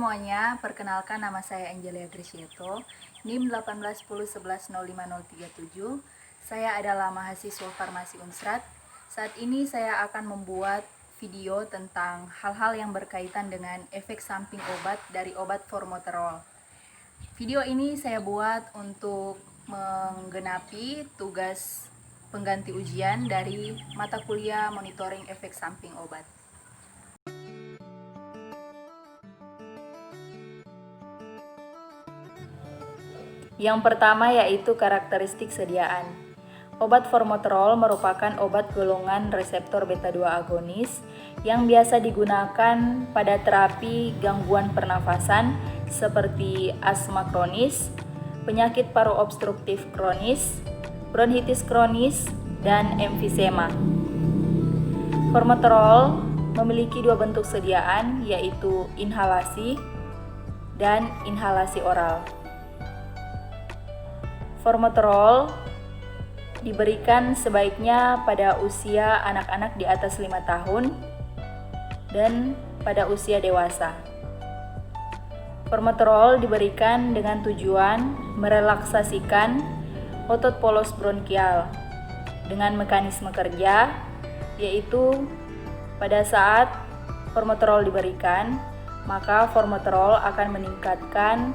semuanya, perkenalkan nama saya Angelia Grisieto, NIM 1810110537. Saya adalah mahasiswa farmasi Unsrat. Saat ini saya akan membuat video tentang hal-hal yang berkaitan dengan efek samping obat dari obat formoterol. Video ini saya buat untuk menggenapi tugas pengganti ujian dari mata kuliah monitoring efek samping obat. Yang pertama yaitu karakteristik sediaan. Obat formoterol merupakan obat golongan reseptor beta 2 agonis yang biasa digunakan pada terapi gangguan pernafasan seperti asma kronis, penyakit paru obstruktif kronis, bronkitis kronis, dan emfisema. Formoterol memiliki dua bentuk sediaan, yaitu inhalasi dan inhalasi oral. Formoterol diberikan sebaiknya pada usia anak-anak di atas 5 tahun dan pada usia dewasa. Formoterol diberikan dengan tujuan merelaksasikan otot polos bronkial dengan mekanisme kerja, yaitu pada saat formoterol diberikan, maka formoterol akan meningkatkan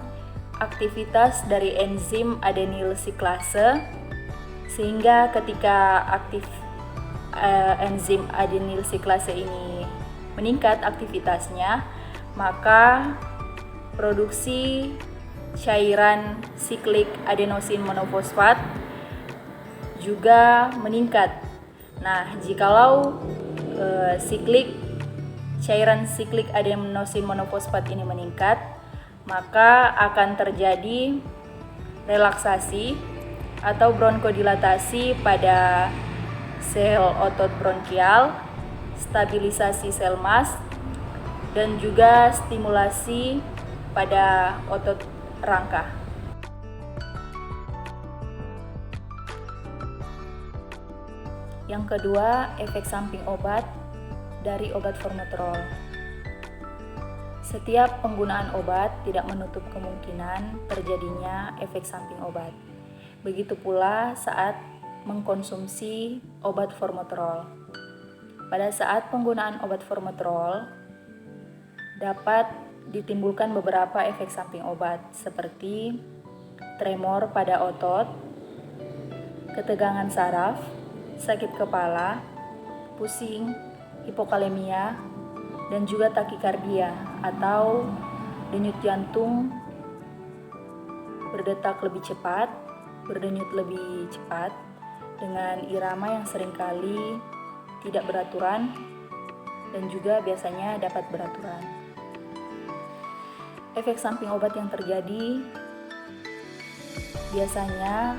aktivitas dari enzim adenyl siklase, sehingga ketika enzim adenyl siklase ini meningkat aktivitasnya, maka produksi cairan siklik adenosin monofosfat juga meningkat. Nah, jikalau cairan siklik adenosin monofosfat ini meningkat, maka akan terjadi relaksasi atau bronkodilatasi pada sel otot bronkial, stabilisasi sel mast, dan juga stimulasi pada otot rangka. Yang kedua, efek samping obat dari obat formoterol. Setiap penggunaan obat tidak menutup kemungkinan terjadinya efek samping obat. Begitu pula saat mengkonsumsi obat formoterol. Pada saat penggunaan obat formoterol dapat ditimbulkan beberapa efek samping obat seperti tremor pada otot, ketegangan saraf, sakit kepala, pusing, hipokalemia, dan juga takikardia atau denyut jantung berdetak lebih cepat, berdenyut lebih cepat dengan irama yang seringkali tidak beraturan dan juga biasanya dapat beraturan. Efek samping obat yang terjadi biasanya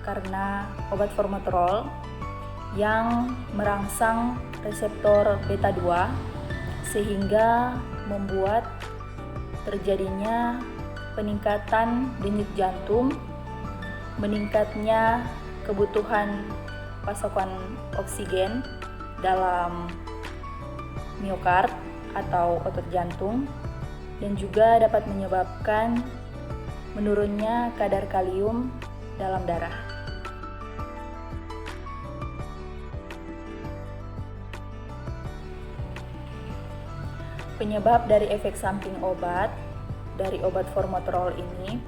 karena obat formoterol yang merangsang reseptor beta 2 sehingga membuat terjadinya peningkatan denyut jantung, meningkatnya kebutuhan pasokan oksigen dalam miokard atau otot jantung, dan juga dapat menyebabkan menurunnya kadar kalium dalam darah. Penyebab dari efek samping obat dari obat formoterol ini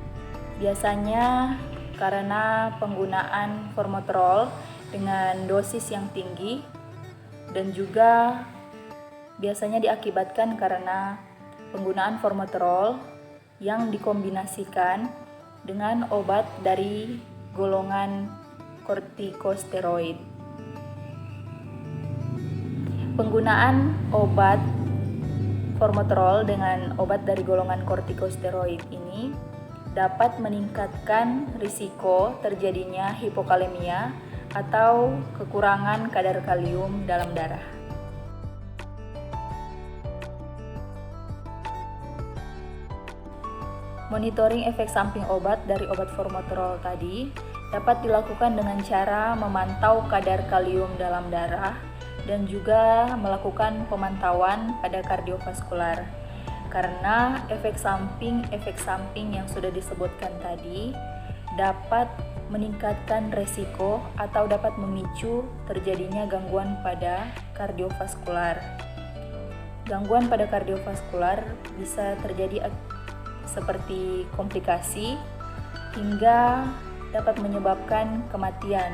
biasanya karena penggunaan formoterol dengan dosis yang tinggi, dan juga biasanya diakibatkan karena penggunaan formoterol yang dikombinasikan dengan obat dari golongan kortikosteroid. Penggunaan obat formoterol dengan obat dari golongan kortikosteroid ini dapat meningkatkan risiko terjadinya hipokalemia atau kekurangan kadar kalium dalam darah. Monitoring efek samping obat dari obat formoterol tadi dapat dilakukan dengan cara memantau kadar kalium dalam darah dan juga melakukan pemantauan pada kardiovaskular. karena efek samping yang sudah disebutkan tadi dapat meningkatkan resiko atau dapat memicu terjadinya gangguan pada kardiovaskular. Gangguan pada kardiovaskular bisa terjadi seperti komplikasi hingga dapat menyebabkan kematian.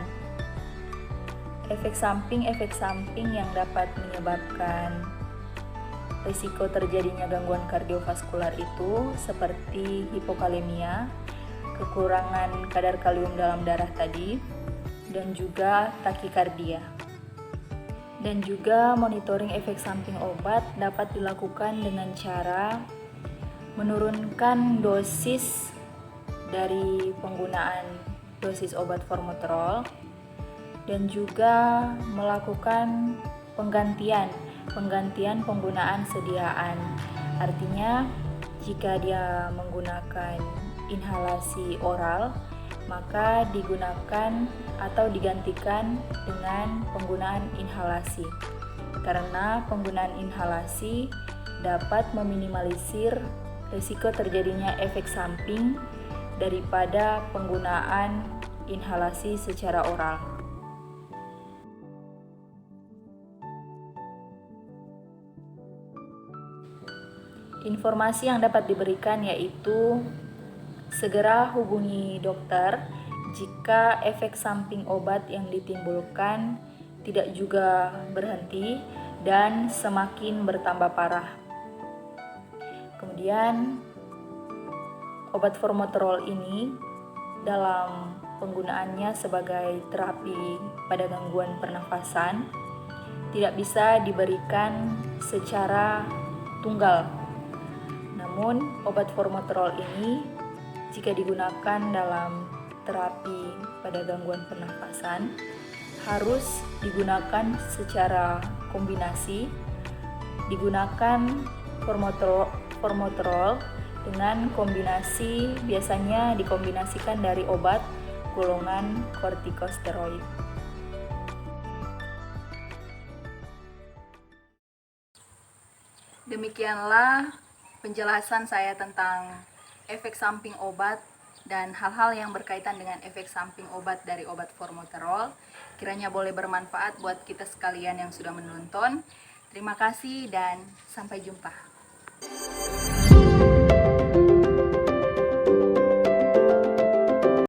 Efek samping yang dapat menyebabkan risiko terjadinya gangguan kardiovaskular itu seperti hipokalemia, kekurangan kadar kalium dalam darah tadi, dan juga takikardia. Dan juga monitoring efek samping obat dapat dilakukan dengan cara menurunkan dosis dari penggunaan dosis obat formoterol dan juga melakukan penggantian penggunaan sediaan. Artinya, jika dia menggunakan inhalasi oral, maka digunakan atau digantikan dengan penggunaan inhalasi. Karena penggunaan inhalasi dapat meminimalisir risiko terjadinya efek samping daripada penggunaan inhalasi secara oral. Informasi yang dapat diberikan yaitu segera hubungi dokter jika efek samping obat yang ditimbulkan tidak juga berhenti dan semakin bertambah parah. Kemudian, obat formoterol ini dalam penggunaannya sebagai terapi pada gangguan pernafasan tidak bisa diberikan secara tunggal. Namun, obat formoterol ini jika digunakan dalam terapi pada gangguan pernafasan harus digunakan secara kombinasi. Digunakan formoterol dengan kombinasi, biasanya dikombinasikan dari obat golongan kortikosteroid. Demikianlah penjelasan saya tentang efek samping obat dan hal-hal yang berkaitan dengan efek samping obat dari obat formoterol. Kiranya boleh bermanfaat buat kita sekalian yang sudah menonton. Terima kasih dan sampai jumpa.